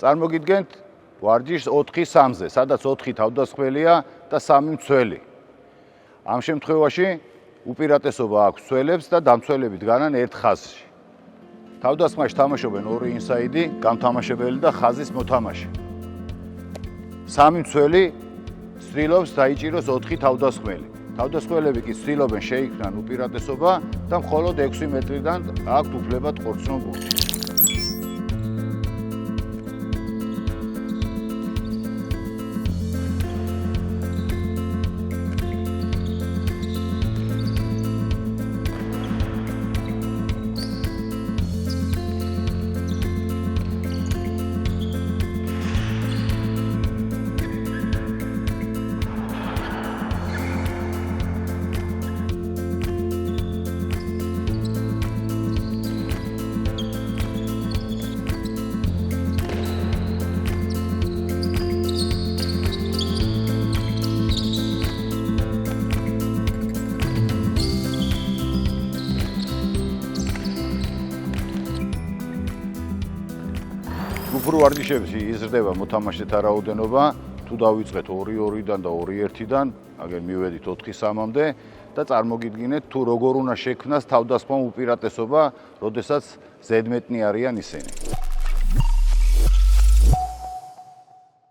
წარმოგიდგენთ ვარჯიშს 4-3-ზე, სადაც 4 თავდამსხმელია და 3 მცველი. ამ შემთხვევაში უპირატესობა აქვს მცველებს და დამცველები დგანან ერთ ხაზში. თავდასხმაში თამაშობენ 2 ინსაიდი, გამთამაშებელი და ხაზის მოთამაშე. 3 მცველი ცდილობს დაიჭიროს 4 თავდასხმელი. თავდასხმელები კი ცდილობენ შეიქმნან უპირატესობა და მხოლოდ 6 მეტრიდან აქვთ უფლება ტყორცნო ბურთი. ჯგუფურ ვარჯიშებში იზრდება მოთამაშეთა რაოდენობა, თუ დავიწყეთ 2-2-დან და 2-1-დან, აგერ მივედით 4-3-მდე და წარმოგიდგინეთ თუ როგორ უნდა შექმნას თავდასხმა უპირატესობა, როდესაც ზედმეტნი არიან ისინი.